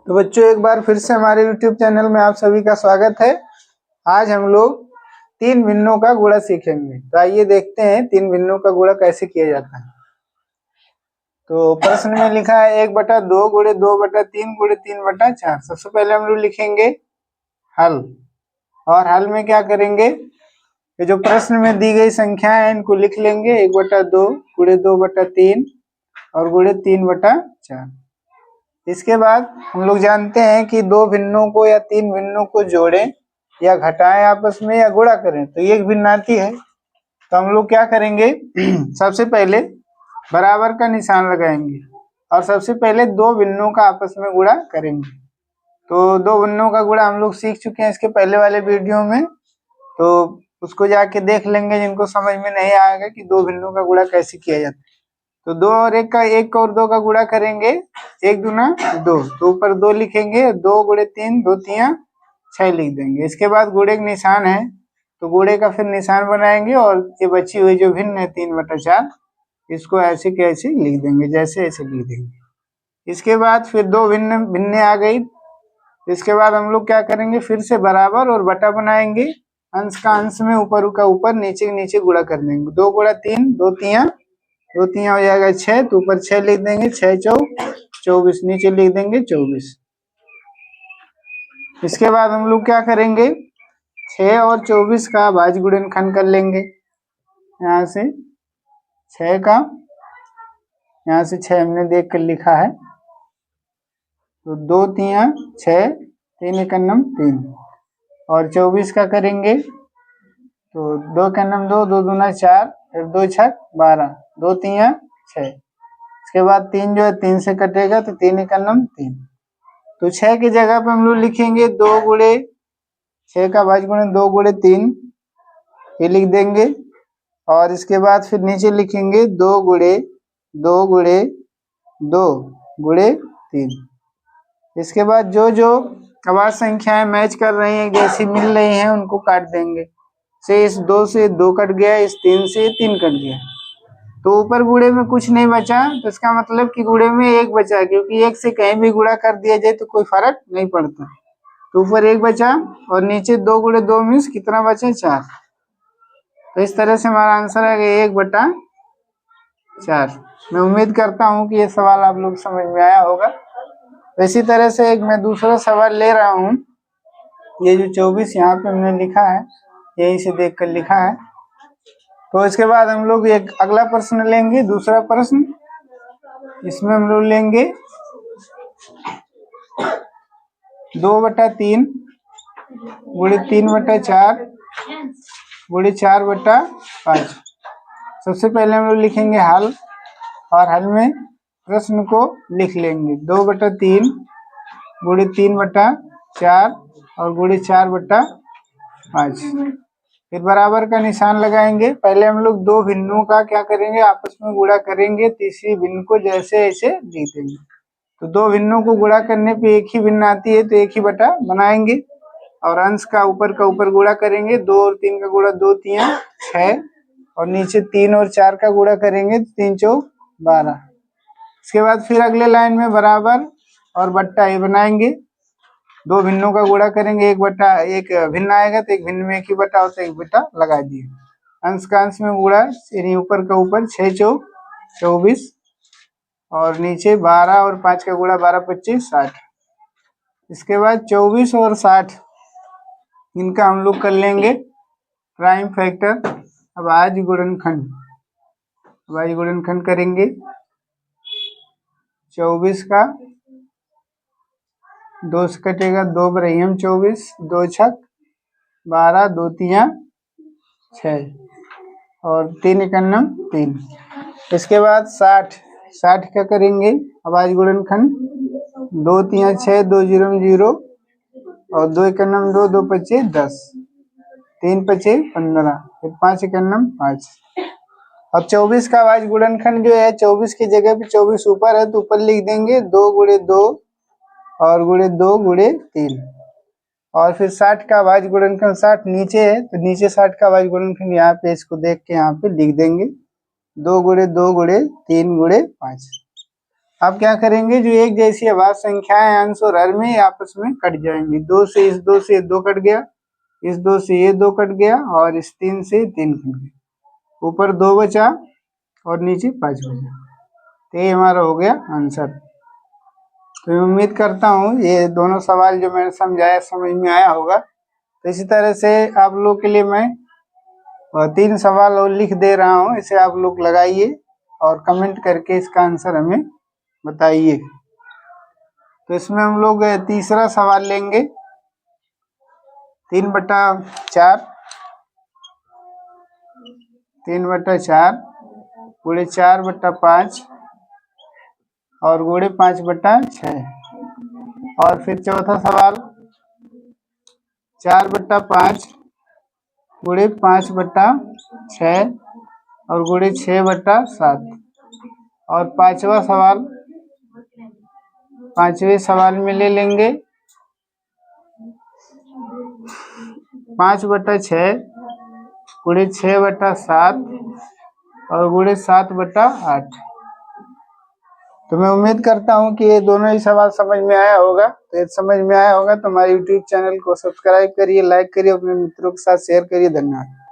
तो बच्चों एक बार फिर से हमारे YouTube चैनल में आप सभी का स्वागत है। आज हम लोग तीन भिन्नों का गुणा सीखेंगे। तो आइए देखते हैं तीन भिन्नों का गुणा कैसे किया जाता है। तो प्रश्न में लिखा है 1/2 गुणे 2/3 गुणे 3/4। सबसे पहले हम लोग लिखेंगे हल, और हल में क्या करेंगे, ये जो प्रश्न में दी गई संख्या है इनको लिख लेंगे। 1/2 गुणे 2/3 और गुणे 3/4। इसके बाद हम लोग जानते हैं कि दो भिन्नों को या तीन भिन्नों को जोड़ें या घटाएं आपस में या गुणा करें तो ये एक भिन्नाती है। तो हम लोग क्या करेंगे सबसे पहले बराबर का निशान लगाएंगे और सबसे पहले दो भिन्नों का आपस में गुणा करेंगे। तो दो भिन्नों का गुणा हम लोग सीख चुके हैं इसके पहले वाले वीडियो में, तो उसको जाके देख लेंगे जिनको समझ में नहीं आएगा कि दो भिन्नों का गुणा कैसे किया जाता है। तो दो और एक का, एक और दो का गुणा करेंगे, 1 दूना 2, तो ऊपर 2 लिखेंगे, 2 गुणे 3 2 तियां 6 लिख देंगे। इसके बाद गुणे का निशान है तो गुणे का फिर निशान बनाएंगे और ये बची हुई जो भिन्न है 3/4 इसको ऐसे के ऐसे लिख देंगे, जैसे ऐसे लिख देंगे। इसके बाद फिर दो भिन्न आ गई। इसके बाद हम लोग क्या करेंगे, फिर से बराबर और बटा बनाएंगे, अंश का अंश में ऊपर का ऊपर नीचे के नीचे गुणा कर देंगे। 2 गुणा 3 2 तियां हो जाएगा 6, तो ऊपर 6 लिख देंगे, 6 चौक 24, नीचे लिख देंगे 24। इसके बाद हम लोग क्या करेंगे, 6 और 24 का भाज्य गुणनखंड कर लेंगे। यहाँ से 6 का, यहाँ से 6 हमने देख कर लिखा है, तो 2 तियां 6 3 एकन्नम 3, और 24 का करेंगे तो 2 एकन्नम 2 2 दूना 4, फिर 2 छक 12, 2 तियां 6। इसके बाद 3 जो है 3 से कटेगा तो 3 एकन्नम 3, तो 6 की जगह पे हम लोग लिखेंगे 2 गुणे 6 का भाज्य गुणे 2 गुणे 3, ये लिख देंगे। और इसके बाद फिर नीचे लिखेंगे 2 गुणे 2 गुणे 2 गुणे 3। इसके बाद जो जो अवाच्य संख्याएं मैच कर रही हैं, जैसी मिल रही हैं, उनको काट देंगे। से इस 2 से 2 कट गया, इस 3 से 3 कट गया, तो ऊपर गुणे में कुछ नहीं बचा, तो इसका मतलब कि गुणे में 1 बचा, क्योंकि 1 से कहीं भी गुणा कर दिया जाए तो कोई फर्क नहीं पड़ता। तो ऊपर 1 बचा और नीचे 2 गुणे 2 मीन्स कितना बचा, 4। तो इस तरह से हमारा आंसर है 1/4। मैं उम्मीद करता हूँ कि ये सवाल आप लोग समझ में आया होगा। तो इसी तरह से एक मैं दूसरा सवाल ले रहा हूँ। ये जो 24 यहाँ पे हमने लिखा है, यही से देख कर लिखा है। तो इसके बाद हम लोग एक अगला प्रश्न लेंगे, दूसरा प्रश्न। इसमें हम लोग लेंगे 2/3 गुणे 3/4 गुणे 4/5। सबसे पहले हम लोग लिखेंगे हल, और हल में प्रश्न को लिख लेंगे 2/3 गुणे 3/4 और गुणे 4/5। फिर बराबर का निशान लगाएंगे। पहले हम लोग दो भिन्नों का क्या करेंगे, आपस में गुणा करेंगे, तीसरी भिन्न को जैसे ऐसे लिख देंगे। तो दो भिन्नों को गुणा करने पे एक ही भिन्न आती है तो एक ही बटा बनाएंगे, और अंश का ऊपर गुणा करेंगे। 2 और 3 का गुणा 2 तियां 6, और नीचे 3 और 4 का गुणा करेंगे, 3 चौक 12। इसके बाद फिर अगले लाइन में बराबर और बट्टा ये बनाएंगे। दो भिन्नों का गुणा करेंगे, एक भिन्न आएगा तो एक भिन्न में एक ही बटा होता है, एक बटा लगा दिए। अंश का अंश में गुणा, ऊपर का ऊपर 6 चौक 24, और नीचे 12 और 5 का गुणा 12 25 60। इसके बाद 24 और 60 इनका हम लोग कर लेंगे प्राइम फैक्टर। अब भाज्य गुणनखंड करेंगे। 24 का 2 से कटेगा, 2 बरहियम 24, 2 छक 12, 2 तियां 6, और 3 एकन्नम 3। इसके बाद 60 क्या करेंगे, अभाज्य गुणनखंड। 2 तियां 6, 2 जीरो 0, और 2 एकन्नम 2, 2 पचे 10, 3 पचे 15, फिर 5 एकन्नम 5। अब 24 का अभाज्य गुणनखंड जो है, 24 की जगह पे 24 ऊपर है तो ऊपर लिख देंगे 2 गुणे 2 और गुणे 2 गुणे 3, और फिर 60 का अभाज्य गुणनखंड 60 नीचे है तो नीचे 60 का अभाज्य गुणनखंड यहाँ पे, इसको देख के यहाँ पे लिख देंगे 2 गुणे 2 गुणे 3 गुणे 5। अब क्या करेंगे, जो एक जैसी अभाज्य संख्याएं अंश और हर में आपस में कट जाएंगी। 2 से इस 2 से 2 कट गया, इस 2 से ये 2 कट गया और इस 3 से 3 कट गया। ऊपर 2 बचा और नीचे 5 बचा। तो ये हमारा हो गया आंसर। तो मैं उम्मीद करता हूँ ये दोनों सवाल जो मैंने समझाया समझ में आया होगा। तो इसी तरह से आप लोग के लिए मैं 3 सवाल और लिख दे रहा हूँ, इसे आप लोग लगाइए और कमेंट करके इसका आंसर हमें बताइए। तो इसमें हम लोग तीसरा सवाल लेंगे। 3/4 गुणे 4/5 और गुणे 5/6। और फिर चौथा सवाल 4/5 गुणे 5/6 और गुणे 6/7। और पांचवें सवाल में ले लेंगे 5/6 गुणे 6/7 और गुणे 7/8। तो मैं उम्मीद करता हूँ कि ये दोनों ही सवाल समझ में आया होगा। तो ये समझ में आया होगा तो हमारे YouTube चैनल को सब्सक्राइब करिए, लाइक करिए, अपने मित्रों के साथ शेयर करिए। धन्यवाद।